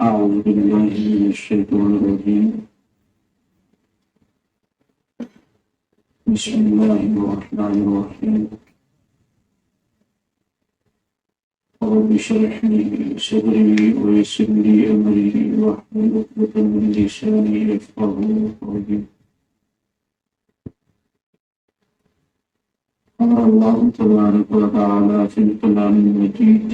أعوذ بالله من الشيطان الرجيم بسم الله الرحمن الرحيم رب اشرح لي صدري ويسر لي أمري واحلل عقدة من لساني يفقهوا قولي. قال الله تبارك وتعالى في الكلام المجيد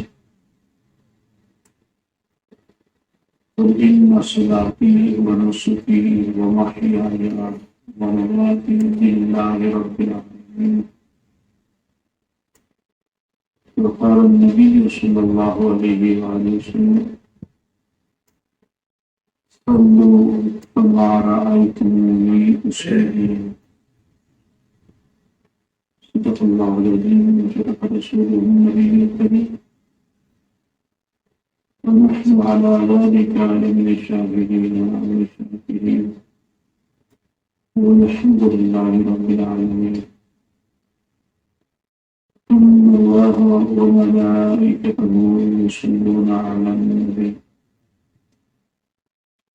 قل إن صلاتي ونسكي ومحياي ومماتي لله رب العالمين. وقال النبي صلى الله عليه وسلم صلوا كما رأيتموني أصلي. صدق الله العظيم وصدق رسوله النبي الكريم ونحن على ذلك من الشاهدين والشاكرين والحمد لله رب العالمين. إن الله وملائكته يصلون على النبي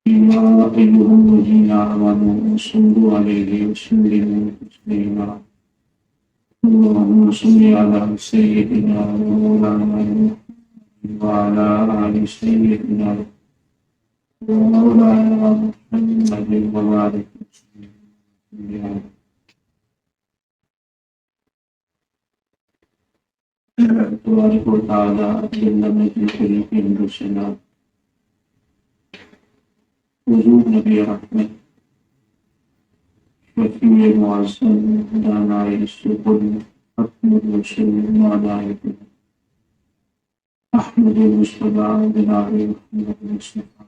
يا أيها الذين آمنوا صلوا عليه وسلموا تسليما. اللهم صل على سيدنا ومولانا وعلى آل سيدنا ومولانا محمد وبارك وسلم. تبارك وتعالى علمنا في طريق الرسل حضور نبی رحمت شفیع معظم دانائے سبل ختم الرسل مالائک احمد المصطفیٰ جناب محمد مصطفیٰ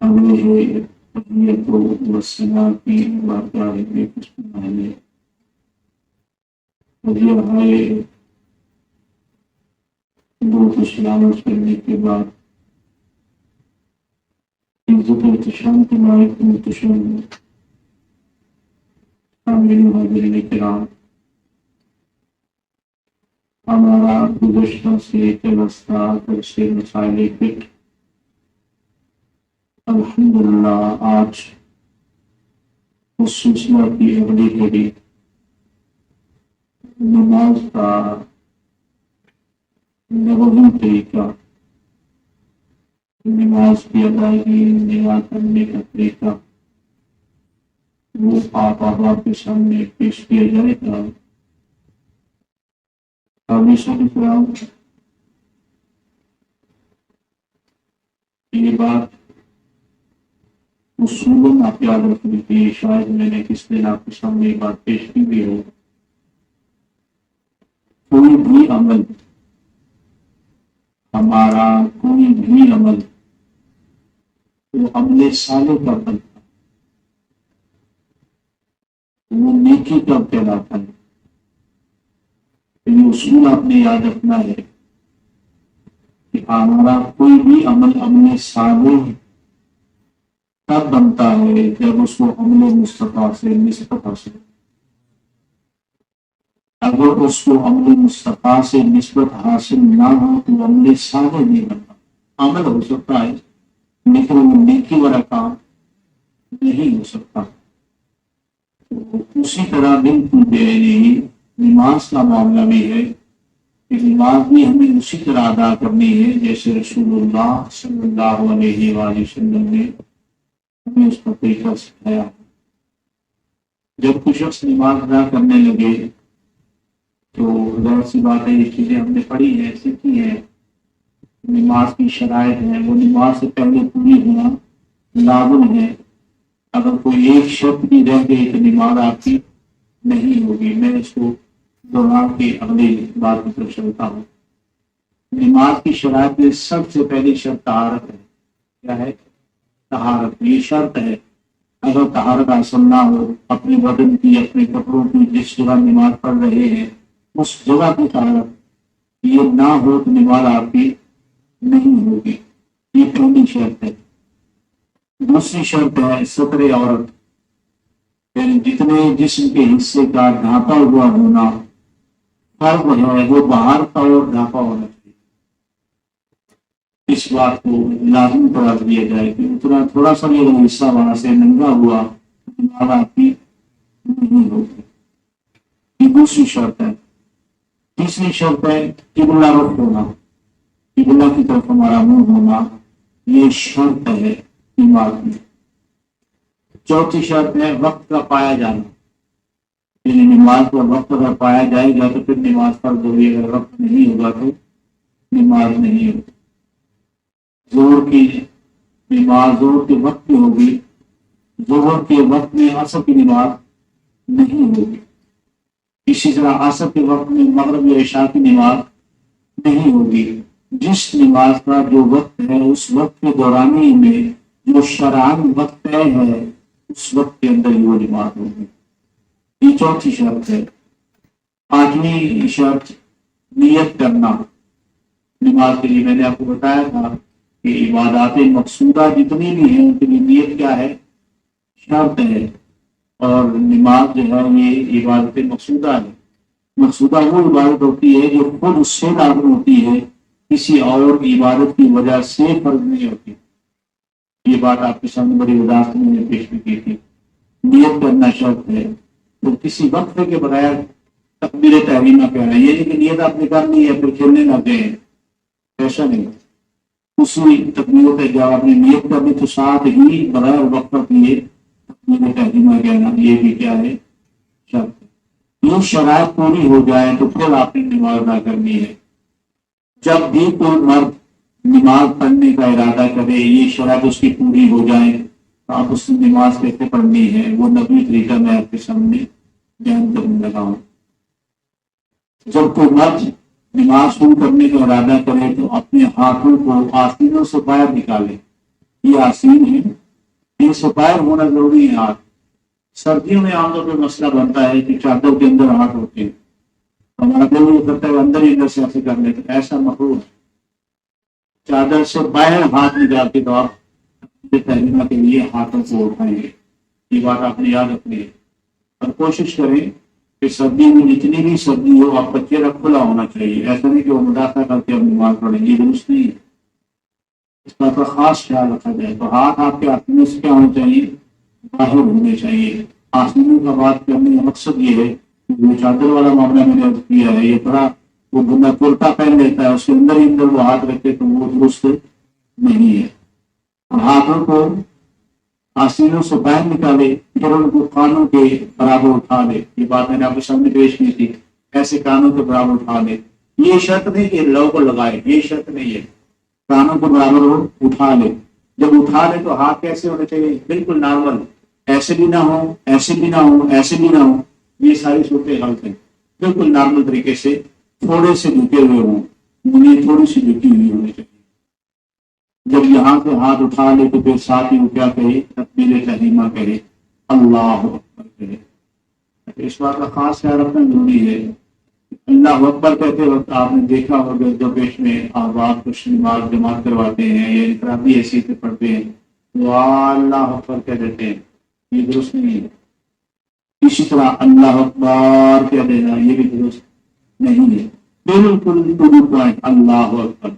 علیہ تحیت و ثنا کی بارگاہ میں پسمانے ہے درود و سلامت کرنے کے بعد عزت و احتشام کے مالک محتشم شامل حاضرین کرام، ہمارا گزشتہ سے وسطی تفسیر مسائل فقہ الحمدللہ آج اس سلسلہ کی اگلی کڑی نماز کا نبوی طریقہ، نماز کی ادائیگی نماز کرنے کا طریقہ وہ آپ احباب کے سامنے پیش کیا جائے گا. یہ بات اصولاً آپ یاد رکھنی تھی، شاید میں نے کس دن آپ کے سامنے یہ بات پیش کی بھی ہو. کوئی بھی عمل، ہمارا کوئی بھی عمل وہ عمل صالح کا بنتا، وہ نیکی کا کہلاتا ہے. یہ اصول آپ نے یاد رکھنا ہے کہ ہمارا کوئی بھی عمل صالح تب بنتا ہے جب اس کو عمل مصطفیٰ سے نسبت حاصل. اگر اس کو عمل مصطفیٰ سے نسبت حاصل نہ ہو تو عمل صالح نہیں بنتا. عمل ہو سکتا ہے لیکن وہ نیکی والا کام نہیں ہو سکتا. اسی طرح بالکل نماز کا معاملہ بھی ہے کہ نماز بھی ہمیں اسی طرح ادا کرنی ہے جیسے رسول اللہ صلی اللہ علیہ وآلہ وسلم نے ہمیں اس کا طریقہ سکھایا. جب کوئی شخص نماز ادا کرنے لگے تو ظاہر سی بات ہے یہ چیزیں ہم نے پڑھی ہیں، سیکھی ہیں، نماز کی شرائط ہیں، وہ نماز سے پہلے پوری ہونا لازم ہے. اگر کوئی ایک شرط بھی رہ گئی تو نماز آپ کی نہیں ہوگی. میں اس کو دوہرا کے اگلی بات کی طرف چلتا ہوں. نماز کی شرائط میں سب سے پہلی شرط طہارت ہے. کیا ہے؟ طہارت. یہ شرط ہے. اگر طہارت حاصل نہ ہو، اپنے بدن کی، اپنے کپڑوں کی جس جگہ نماز پڑھ رہے ہیں اس جگہ کی طہارت یہ نہ ہو تو نماز آپ کی نہیں ہوگی. یہ پہلی شرط ہے. دوسری شرط ہے ستر عورت، یعنی جتنے جسم کے حصے کا ڈھانپا ہوا ہونا فرض ہے وہ باہر کا اور ڈھانپا ہونا چاہیے. اس بات کو لازم قرار دیا جائے کہ اتنا تھوڑا سا بھی اگر حصہ وہاں سے ننگا ہوا تو آپ کی نہیں ہوگی. یہ دوسری شرط ہے. تیسری شرط ہے قبلہ رخ ہونا، قبلہ کی طرف ہمارا منہ ہونا، یہ شرط ہے نماز میں. چوتھی شرط ہے وقت کا پایا جانا، یعنی نماز کا وقت اگر پایا جائے گا تو پھر نماز فرض ہوگی، اگر وقت نہیں ہوگا تو نماز نہیں ہوگی. زور کی نماز زور کے وقت میں ہوگی، ظہر کے وقت میں عصر کی نماز نہیں ہوگی. اسی طرح عصر کے وقت میں مغرب یا عشاء کی نماز نہیں ہوگی. جس نماز کا جو وقت ہے اس وقت کے دورانی میں جو شرعاً وقت طے ہے اس وقت کے اندر ہی وہ نماز ہوگی. یہ چوتھی شرط ہے. پانچویں شرط نیت کرنا نماز کے لیے. میں نے آپ کو بتایا تھا کہ عبادات مقصودہ جتنی بھی ہیں ان کے لیے نیت کیا ہے؟ شرط ہے. اور نماز جو ہے یہ عبادت مقصودہ ہے. مقصودہ وہ عبادت ہوتی ہے جو خود اس سے لازم ہوتی ہے، کسی اور عبادت کی وجہ سے فرض نہیں ہوتی. یہ بات آپ کے سامنے بڑی وضاحت سے میں نے پیش بھی کی تھی. نیت کرنا شرط ہے. تو کسی وقت کے بغیر تکبیر تحریمہ کہنا ہے، یہ نہیں کہ نیت آپ نے کرنی ہے پھر کھیلنے لگے ہیں، ایسا نہیں. اسی تکبیر ہے جب آپ نے نیت کرنی تو ساتھ ہی بغیر وقت کیے تکبیر تحریمہ کہنا، یہ بھی کیا ہے؟ شرط. یہ شرائط پوری ہو جائے تو پھر آپ نے نماز ادا کرنی ہے. جب بھی کوئی مرد نماز پڑھنے کا ارادہ کرے یہ شرائط اس کی پوری ہو جائے تو آپ اس کی نماز کیسے پڑھنی ہے وہ نبوی طریقہ میں آپ کے سامنے بیان کرنے لگا ہوں. جب کوئی مرد نماز شروع کرنے کا ارادہ کرے تو اپنے ہاتھوں کو آستینوں سے باہر نکالے. یہ آستین ہے، یہ سے باہر ہونا ضروری ہے. ہاتھ سردیوں میں عام طور پہ مسئلہ بنتا ہے کہ چادر کے اندر ہاتھ ہوتے ہیں، ہمارا دل یہ کرتا ہے اندر ہی اندر سے ایسے کر لیتے، ایسا مخروط. چادر سے باہر ہاتھ نکال کے تو آپ تحریمہ کے لیے ہاتھوں کو اٹھائیں گے. یہ بات آپ نے یاد رکھنی ہے. اور کوشش کریں کہ سردی میں جتنی بھی سردی ہو آپ کا چہرہ کھلا ہونا چاہیے. ایسا نہیں کہ وہ مدافع کر کے اب نماز پڑھیں گے، درست نہیں. اس بات کا خاص خیال رکھا جائے. تو ہاتھ آپ کے آستینوں سے کیا ہونا چاہیے؟ باہر ہونے چاہیے. آستینوں کا بات کرنے کا مقصد یہ ہے کہ جو چادر والا معاملہ میں نے کیا ہے یہ بڑا وہ بندہ کرتا پہن لیتا ہے اس کے اندر ہی اندر وہ ہاتھ رکھے تو وہ درست نہیں ہے. ہاتھوں کو آستینوں سے باہر نکالے پھر ان کو کانوں کے برابر اٹھا لے. یہ بات میں نے آپ کے سامنے پیش کی تھی. ایسے کانوں کے برابر اٹھا لے. یہ شرط نہیں کہ لو کو لگائے، یہ شرط نہیں ہے. کانوں کو برابر اٹھا لے. جب اٹھا لے تو ہاتھ کیسے ہونے چاہیے؟ بالکل نارمل. ایسے بھی نہ ہو، ایسے بھی نہ ہو، ایسے بھی نہ ہو. یہ ساری صورتیں غلط ہیں. بالکل نارمل طریقے سے تھوڑے سے جھکے ہوئے ہوں، انہیں تھوڑی سی جھکی ہوئی ہونی چاہیے. جب یہاں سے ہاتھ اٹھا لے تو پھر ساتھ ہی وہ کیا کہے؟ تکبیر تحریمہ کہے، اللہ اکبر کہے. اس بات کا خاص خیال رکھنا ضروری ہے. اللہ اکبر کہتے وقت آپ نے دیکھا ہوگا جو پیش میں آباد کچھ نماز جماعت کرواتے ہیں یا انفرادی حیثیت سے پڑھتے ہیں تو اللہ اکبر کہہ دیتے ہیں، یہ درست نہیں ہے. اسی طرح اللہ اکبر کہہ دینا یہ بھی درست نہیں ہے. بالکل اللہ اکبر.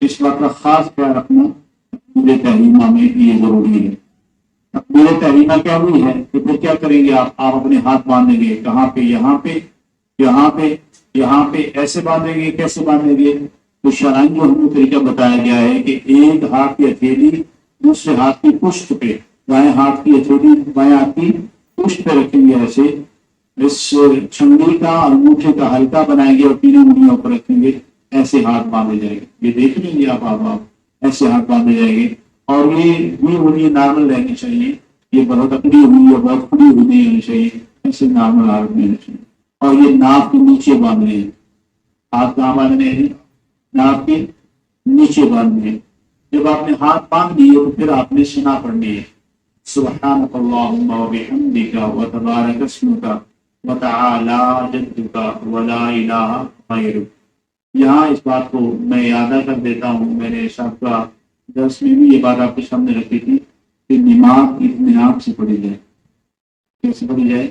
اس بات کا خاص خیال رکھنا تکبیر تحریمہ میں یہ ضروری ہے. تکبیر تحریمہ کیا ہوئی ہے تو پھر کیا کریں گے آپ اپنے ہاتھ باندھیں گے. کہاں پہ؟ یہاں پہ، یہاں پہ، یہاں پہ. ایسے باندھیں گے. کیسے باندھیں گے؟ تو شرعاً جو ہمیں طریقہ بتایا گیا ہے کہ ایک ہاتھ کی ہتھیلی دوسرے ہاتھ کی پشت پہ، دائیں ہاتھ کی ہتھیلی بائیں ہاتھ کی پشت پہ رکھیں گے. ایسے اس چھنگی کا انگوٹھے کا ہلکا بنائیں گے اور تینوں انگلیوں پر رکھیں گے. ایسے ہاتھ باندھے جائیں گے. یہ دیکھ لیں گے آپ ایسے ہاتھ باندھے جائیں گے. اور یہ انگلی نارمل رہنی چاہیے. یہ بہت اکڑی ہوئی یا بہت کھلی ہوئی نہیں ہونی چاہیے. ایسے نارمل ہاتھ رہنا چاہیے. اور یہ ناف کے نیچے باندھنے ہیں. ہاتھ کہاں باندھنے ہیں؟ ناف کے نیچے باندھنے ہیں. جب آپ نے ہاتھ باندھ لیے تو پھر آپ نے ثنا پڑھنی ہے. سبحانک اللہم وبحمدک وتبارک اسمک وتعالی جدک ولا الہ غیرک. یہاں اس بات کو میں یادہ کر دیتا ہوں، میں نے سابقہ درس میں بھی یہ بات آپ کے سامنے رکھی تھی کہ نماز اطمینان سے پڑھی جائے. کیسے پڑھی جائے؟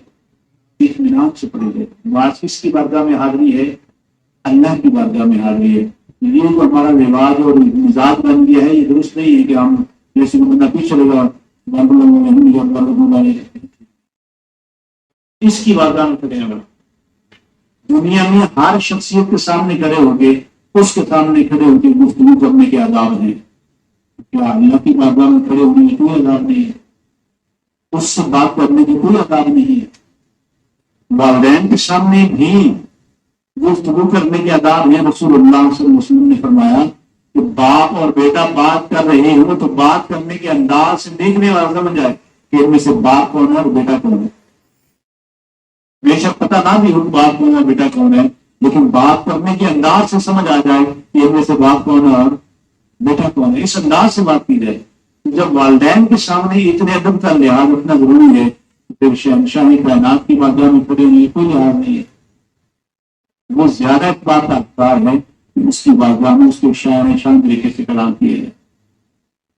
اطمینان سے پڑھی جائے. نماز کس کی بارگاہ میں حاضری ہے؟ اللہ کی بارگاہ میں حاضری ہے. یہ جو ہمارا رواج اور مزاج بن گیا ہے، یہ درست نہیں ہے کہ ہم جیسے بندہ پیچھے چلے گا اس کی بارگاہ میں کھڑے ہیں۔ دنیا میں ہر شخصیت کے سامنے کھڑے ہو کے اس کے سامنے کھڑے ہو کے گفتگو کرنے کے آداب ہیں، کیا اللہ کی بارگاہ میں کھڑے ہونے کے کوئی آداب نہیں ہے؟ اس سے بات کرنے کے کوئی آداب نہیں ہے۔ والدین کے سامنے بھی گفتگو کرنے کے آداب ہیں۔ رسول اللہ صلی اللہ علیہ وسلم نے فرمایا کہ باپ اور بیٹا بات کر رہے ہو تو بات کرنے کے انداز سے دیکھنے والا سمجھ جائے کہ ان میں سے باپ کون ہے اور بیٹا کون ہے۔ بے شک پتہ نہ بھی ہو باپ کون ہے بیٹا کون ہے، لیکن بات کرنے کے انداز سے سمجھ آ جائے کہ ان میں سے باپ کون ہے اور بیٹا کون ہے، اس انداز سے بات کی جائے۔ جب والدین کے سامنے اتنے ادب کا لحاظ رکھنا ضروری ہے، پھر شہنشاہی کائنات کی بارگاہ میں کھڑے ہونے کوئی لحاظ نہیں ہے۔ وہ زیادہ اس بات کا اختیار ہے کہ اس کی بارگاہ میں اس کے شان شان طریقے سے کلام کیے جائے۔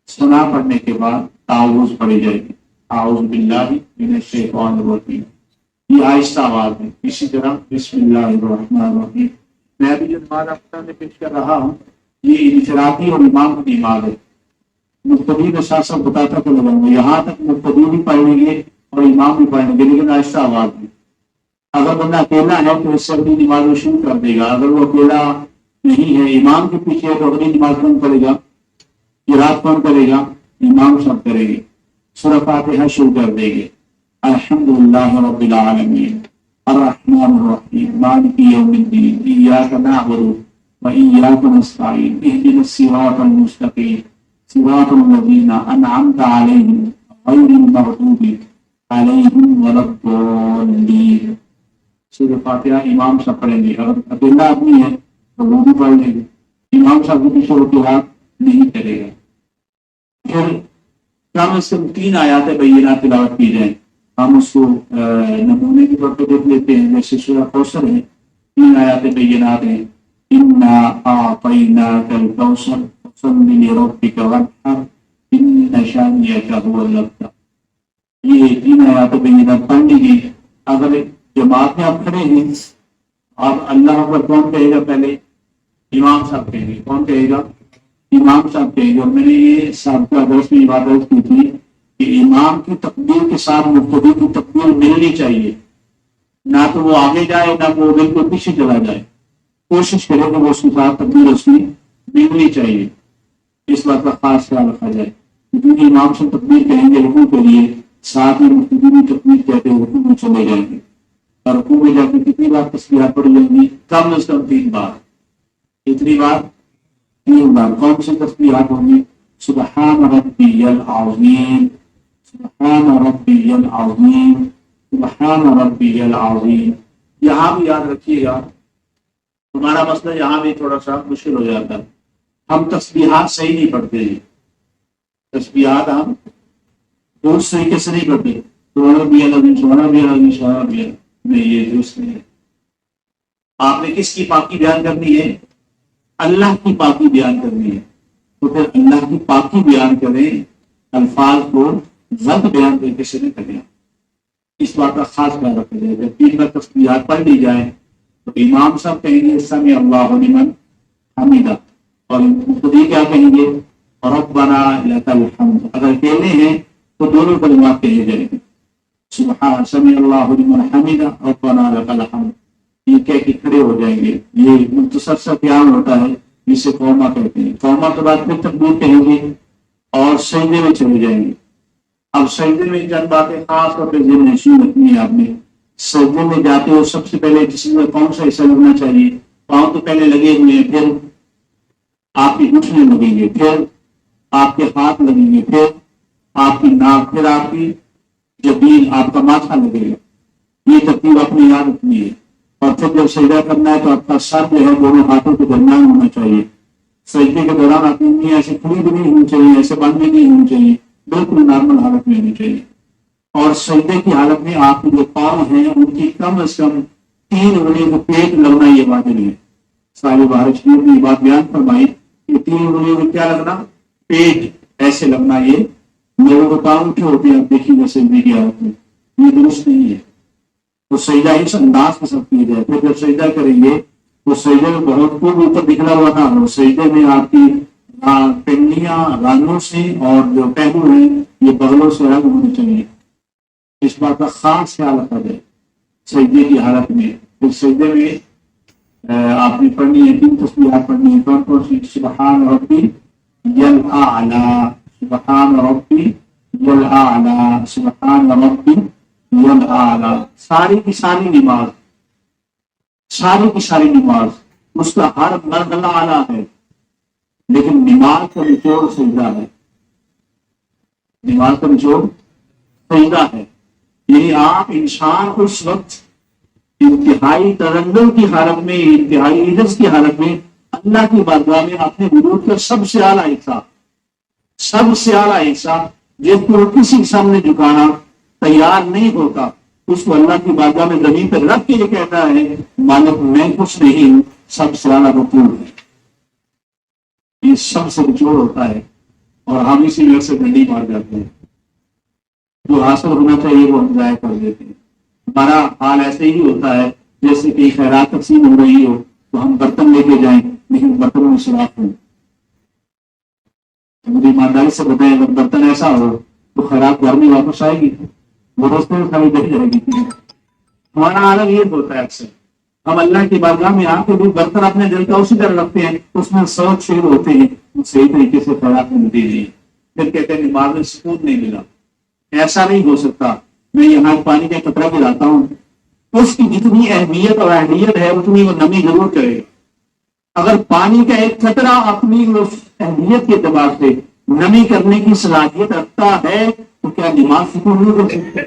ثنا پڑھنے کے بعد تعوذ پڑھی جائے گی، اعوذ باللہ من الشیطان الرجیم، یہ آہستہ آواز ہے۔ اسی طرح بسم اللہ الرحمن الرحیم۔ میں ابھی جو نماز آپ کے سامنے پیش کر رہا ہوں یہ انفرادی اور امام کی نماز ہے۔ مقتدی کے ساتھ ساتھ بتاتا چلا جاؤں گا، یہاں تک مقتدی بھی پڑھیں گے اور امام بھی پڑھیں گے، لیکن آہستہ آواز میں۔ اگر بندہ اکیلا ہے تو اس سے اپنی نماز وہ شروع کر دے گا، اگر وہ اکیلا نہیں ہے امام کے پیچھے تو اپنی نماز کون کرے گا؟ قرات کون کرے گا؟ امام سب کرے گے۔ سورہ فاتحہ شروع کر دے گے، الحمدللہ رب العالمین الرحمن الرحیم مالک یوم الدین ایاک نعبد و ایاک نستعین اہدنا الصراط المستقیم صراط الذین انعمت علیہم غیر المغضوب علیہم ولا الضالین۔ سورہ فاتحہ امام صاحب پڑھیں گے، اگر اکیلا آدمی ہے تو وہ بھی پڑھ لیں گے، امام صاحب کے پیچھے ہوتے ہاتھ نہیں کرے گا۔ پھر کم از کم 3 آیات بینات تلاوت کی جائیں، ہم اس کو نمونے کے طور پہ دیکھ لیتے ہیں۔ جیسے سورہ کوثر ہے، 3 آیات بینات ہیں، انا اعطیناک الکوثر فصل لربک وانحر ان شانئک هو الابتر۔ یہ 3 آیات بینات پڑھ لیجیے۔ اگر جماعت میں آپ کھڑے ہیں، اب اللہ اکبر کون کہے گا؟ پہلے امام صاحب کہیں گے۔ کون کہے گا؟ امام صاحب کہیں گے۔ اور میں نے یہ سابقہ درس میں عبادت کی تھی کہ امام کی تکبیر کے ساتھ مقتدی کی تکبیر ملنی چاہیے، نہ تو وہ آگے جائے نہ وہ بالکل پیچھے چلا جائے، کوشش کرے کہ وہ اس کے ساتھ تکبیر اس کی ملنی چاہیے، اس بات کا خاص خیال رکھا جائے۔ کیونکہ امام سے تکبیر کہیں گے رکوع کے لیے، ساتھ ہی مقتدی بھی تکبیر کہتے ہیں رکوع میں چلے جائیں گے، اور رکوع میں جا کے کتنی بار تسبیحات پڑھی جائیں گی؟ کم از کم 3 بار۔ کتنی بار؟ 3 بار۔ کون سی تسبیحات ہوں گی؟ سبحان ربی العظیم، سبحان ربی العظیم، سبحان ربی العظیم۔ یہاں بھی یاد رکھیے گا، ہمارا مسئلہ یہاں بھی تھوڑا سا مشکل ہو جاتا ہے، ہم تسبیحات صحیح نہیں پڑھتے ہیں، تسبیحات ہم درست طریقے سے نہیں پڑھتے۔ سبحان ربی العظیم، سبحان ربی العظیم، سبحان ربی العظیم، نہیں، یہ درست نہیں ہے۔ آپ نے کس کی پاکی بیان کرنی ہے؟ اللہ کی پاکی بیان کرنی ہے، تو پھر اللہ کی پاکی بیان کریں، الفاظ کو غلط بیان طریقے سے نہیں کریں۔ اس بات کا خاص خیال رکھا جائے۔ جب 3 بار تسبیحات پڑھ لی جائیں تو امام صاحب کہیں گے سمع اللہ لمن حمیدہ، اور مقتدی کیا کہیں گے؟ ربنا لک الحمد۔ اگر اکیلے ہیں تو دونوں کلمات کہے جائیں گے، سبحان سمع اللہ لمن حمیدہ ربنا لک الحمد، یہ کہہ کے کھڑے ہو جائیں گے۔ یہ مختصر سا قیام ہوتا ہے جسے قوما کہتے ہیں۔ قوما کے بعد پھر تکبیر کہیں گے اور سجدے میں چلے جائیں گے۔ اب سجدے میں چند باتیں خاص طور پہ ذہن نشین رکھنی ہے آپ نے۔ سجدے میں جاتے ہو سب سے پہلے جسم میں کون سا حصہ لگنا چاہیے؟ پاؤں تو پہلے لگے ہوئے ہیں، پھر آپ کی گھٹنے لگیں گے، پھر آپ کے ہاتھ لگیں گے، پھر آپ کی ناک، پھر آپ کی جبین، آپ کا ماتھا لگے گا۔ یہ ترتیب اپنی یاد رکھنی ہے۔ اور پھر جب سجدہ کرنا ہے تو آپ کا سر جو ہے دونوں ہاتھوں کے درمیان ہونا چاہیے۔ سجدے کے دوران آپ کی ایسے کھلی بھی نہیں ہونی چاہیے، ایسے بند بھی نہیں ہونی چاہیے، بالکل نارمل حالت میں ہونی چاہیے۔ اور سجدے کی حالت میں آپ کے جو پاؤں ہیں ان کی کم از کم 3 انگلیوں کو پیٹ لگنا یہ واجب ہے۔ سارے بہار شریف نے یہ بات بیان فرمائی کہ 3 انگلیوں کو کیا لگنا؟ پیٹ ایسے لگنا۔ یہ لوگوں کے پاؤں اٹھے ہوتے ہیں، آپ دیکھیے گا سجدے کی حالت میں، یہ درست نہیں ہے۔ تو سجدہ اس انداز کے ساتھ کیا جائے۔ پھر جب سجدہ کریں گے تو سجدے میں بہت خوب اوپر نکلا ہوا تھا، اور سجدے میں آپ کی پنڈیاں رانوں سے اور جو پہلو ہیں یہ بغلوں سے الگ ہونے چاہیے. اس بات کا خاص خیال رکھا جائے سجدے کی حالت میں. پھر سجدے میں آپ نے پڑھنی ہے 3 تسبیحات پڑھنی ہے. کون کون سی؟ سبحان ربی الاعلی، سبحان ربی الاعلی، سبحان ربی الاعلی. ساری کی ساری نماز، ساری کی ساری نماز اس کا ہر مرحلہ اعلیٰ ہے، لیکن نماز کا نچوڑ سجدہ ہے. نماز کا نچوڑ سجدہ ہے. یعنی آپ انسان اس وقت انتہائی ترنم کی حالت میں، انتہائی عجز کی حالت میں اللہ کی بارگاہ میں اپنے وجود کا سب سے اعلیٰ حصہ، سب سے اعلیٰ حصہ جس کو کسی کے سامنے جھکانا تیار نہیں ہوتا، اس کو اللہ کی بارگاہ میں زمین پہ رکھ کے یہ کہتا ہے مالک میں کچھ نہیں ہوں، سب سے اعلیٰ رسول ہے. یہ سب سے نچوڑ ہوتا ہے اور ہم اسی وجہ سے گڈی مار جاتے ہیں. جو حاصل ہونا چاہیے وہ ہم ضائع کر دیتے ہیں. ہمارا حال ایسے ہی ہوتا ہے جیسے کہ خیرات تقسیم ہو رہی ہو تو ہم برتن لے کے جائیں لیکن برتن میں شراف ہوں. مجھے ایمانداری سے بتائیں اگر برتن ایسا ہو تو خیرات گھر میں واپس آئے گی، وہ دوستوں میں خالی دے جائے گی. ہمارا عالم یہ ہوتا ہے اکثر ہم اللہ کی بارگاہ میں آ کے بھی برتن اپنے دل کا اسی طرح رکھتے ہیں، اس میں 100 شیر ہوتے ہیں، صحیح طریقے سے خیرات ملتی نہیں. پھر کہتے ہیں نماز میں سکون نہیں ملا. ایسا نہیں ہو سکتا. میں یہاں پانی کا قطرہ گراتا ہوں، اس کی جتنی اہمیت اور اہمیت ہے اتنی وہ نمی ضرور کرے گا. اگر پانی کا ایک قطرہ اپنی اہمیت کے اعتبار سے نمی کرنے کی صلاحیت رکھتا ہے تو کیا نماز سکون نہیں کر سکتی؟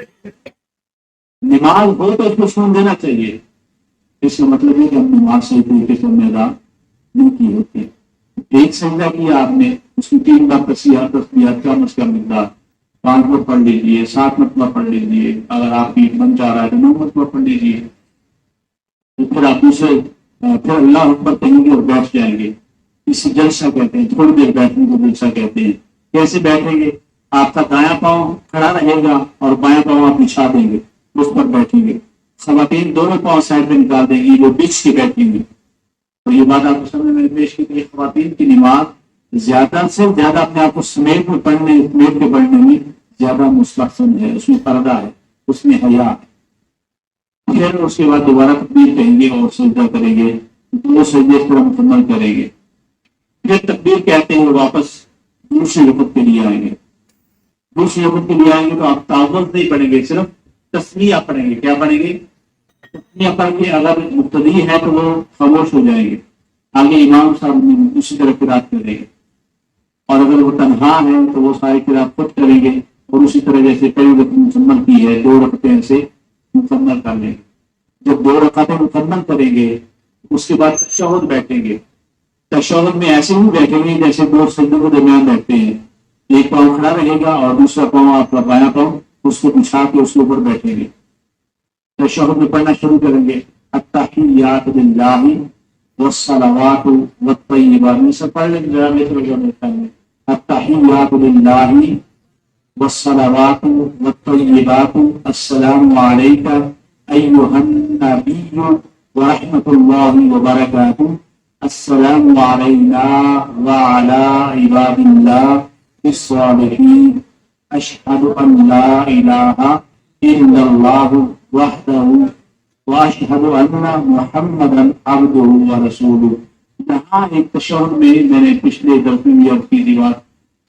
نماز ہو تو اس کو سکون دینا چاہیے. اس کا مطلب ہے کہ ہم نماز صحیح طریقے سے ادا نہیں کی ہوتی. ایک سجدہ کیا آپ نے، اس کی 3 بار تسبیحات کا اس کا مقدار 5 مرتبہ پڑھ لیجیے، 7 مرتبہ پڑھ لیجیے. اگر آپ کی بن جا رہا ہے تو 9 مرتبہ پڑھ لیجیے. پھر آپ اسے پھر اللہ اکبر کہیں گے اور بیٹھ جائیں گے. اسے جلسہ کہتے ہیں. تھوڑی دیر بیٹھنے کو جلسہ کہتے ہیں. کیسے بیٹھیں گے؟ آپ کا دایاں پاؤں کھڑا رہے گا اور بایاں پاؤں آپ بچھا دیں گے، اس پر بیٹھیں گے. خواتین دونوں پاؤں سائڈ میں نکال دیں گی، وہ بچھ کے بیٹھیں گے. تو یہ بات آپ کو سمجھ میں پیش کی کہ خواتین کی نماز زیادہ سے زیادہ اپنے آپ کو سمیٹ کے پڑھنے میں زیادہ مستحسن ہے. اس میں پردہ ہے، اس میں حیا ہے. پھر اس کے بعد دوبارہ تکبیر کہیں گے اور سجدہ کریں گے. 2 سجدے اس طرح مکمل کریں گے. پھر تکبیر کہتے ہیں واپس دوسری رکعت کے لیے آئیں گے. دوسری رکعت کے لیے آئیں گے تو آپ تعوذ نہیں پڑھیں گے، صرف تسمیہ پڑھیں گے. کیا پڑھیں گے؟ تسمیہ پڑھ کے اگر مقتدی ہے تو وہ خاموش ہو جائیں گے. آگے امام صاحب اسی طرح قرات کریں گے، اور اگر وہ تنہا ہے تو وہ ساری قرات خود کریں گے اور اسی طرح جیسے کئی رکعت مکمل کی ہے 2 رکعتیں سے مکمل کر لیں گے. جب 2 رکعتیں مکمل کریں گے اس کے بعد تشہد بیٹھیں گے. تشہد میں ایسے ہی بیٹھیں گے جیسے 2 سجدوں کے درمیان بیٹھتے ہیں. ایک پاؤں کھڑا رہے گا اور دوسرا پاؤں آپ کا بایاں پاؤں اس کو بچھا کے اس کے اوپر بیٹھیں گے. تشہد میں پڑھنا شروع کریں گے التحیات للہ والصلوات والطیبات. میں سے پڑھ لیں ذرا التحیات للہ والصلوات والطیبات السلام علیک ایھا النبی ورحمۃ اللہ وبرکاتہ السلام علینا وعلی عباد اللہ الصالحین اشہد ان لا الہ الا اللہ وحدہ واشہد ان محمدا عبدہ ورسولہ. یہاں ایک تشہد میں نے پچھلے درس میں عرض کی تھی بات،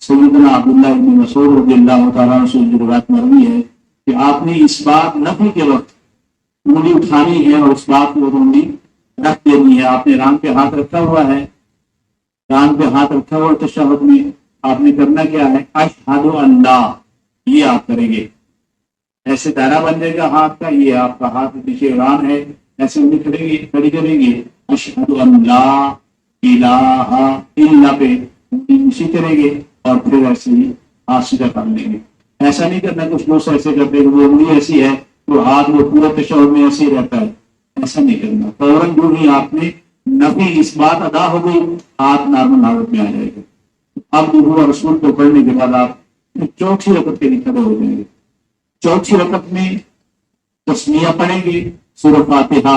سیدنا عبداللہ بن مسعود رضی اللہ تعالیٰ عنہ سے جو روایت مروی ہے کہ آپ نے اس بات نفی کے وقت انگلی اٹھانی ہے اور اس بات کو انگلی رکھ دینی ہے. آپ نے ران پہ ہاتھ رکھا ہوا ہے، ران پہ ہاتھ رکھا ہوا تشہد میں آپ نے کرنا کیا ہے؟ اشہد اللہ، یہ آپ کریں گے. ایسے دائرہ بن جائے گا ہاتھ کا، یہ آپ کا ہاتھ پیچھے ران ہے، ایسے انگلی کھڑی کریں گے. اشہد اللہ الہ الا پہ اسی کریں گے اور پھر ایسے ہی ہاتھ سیدھا کر لیں گے. ایسا نہیں کرنا کچھ لوگ ایسے کرتے ہیں، وہ انگلی ایسی ہے تو ہاتھ وہ پورا تشہد میں ایسے ہی رہتا ہے. ایسا نہیں کرنا. فوراً جو ہی آپ نے نفی اس بات ادا ہو گئی ہاتھ نارمل حالت میں آ جائے گا. اب ہوا رسول کو پڑھنے کے بعد آپ 4تھی رکعت کے لیے کھڑے ہو جائیں گے. 4تھی رکعت میں تسمیہ پڑھیں گے، سورہ فاتحہ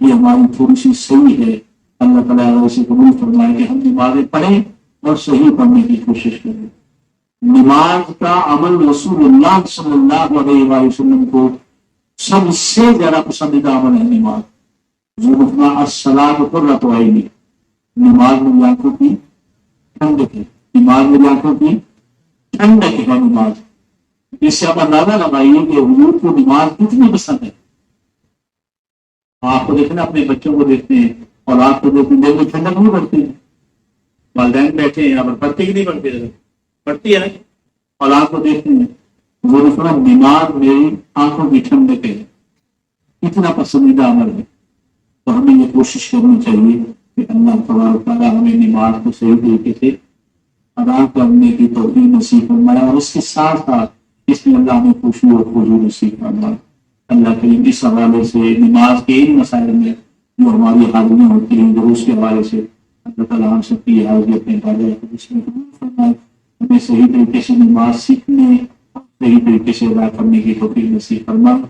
یہ ہماری تھوڑی سی صحیح ہے. اللہ تعالیٰ اسے قبول فرمائے کہ ہم نمازیں پڑھیں اور صحیح پڑھنے کی کوشش کریں. نماز کا عمل رسول اللہ صلی اللہ علیہ وآلہ وسلم کو سب سے زیادہ پسندیدہ عمل ہے نماز. الصلاۃ قرۃ عینی، نماز میری آنکھوں کی ٹھنڈک ہے. نماز میری آنکھوں کی ٹھنڈک ہے. نماز اس سے آپ اندازہ لگائیے کہ حضور کو نماز کتنی پسند ہے. آپ کو دیکھیں نا، اپنے بچوں کو دیکھتے ہیں اور آپ کو دیکھتے ہیں دل میں ٹھنڈک نہیں پڑتی. والدین بیٹھے ہیں یہاں پر، پڑھتے کی نہیں پڑھتے؟ پڑھتی ہے نا. اور آپ کو دیکھتے ہیں وہ نماز میری آنکھوں کی ٹھنڈک ہے. اتنا پسندیدہ عمل ہے. تو ہمیں یہ کوشش کرنی چاہیے کہ اللہ تعالیٰ ہمیں نماز کو صحیح طریقے سے ادا کرنے کی توفیق نصیب فرمائے، اور اس کے ساتھ ساتھ اس میں اللہ ہمیں خوشی اور خضوع نصیب فرمائے. اللہ کریم اس حوالے سے نماز کے ان مسائل میں جو ہماری حاضریاں ہوتی ہیں دروس کے حوالے سے، اللہ تعالیٰ ہم سب کی حاضری اپنے فرمائے. ہمیں صحیح طریقے سے نماز سیکھنے، صحیح طریقے سے ادا کرنے کی توفیق نصیب فرمائے.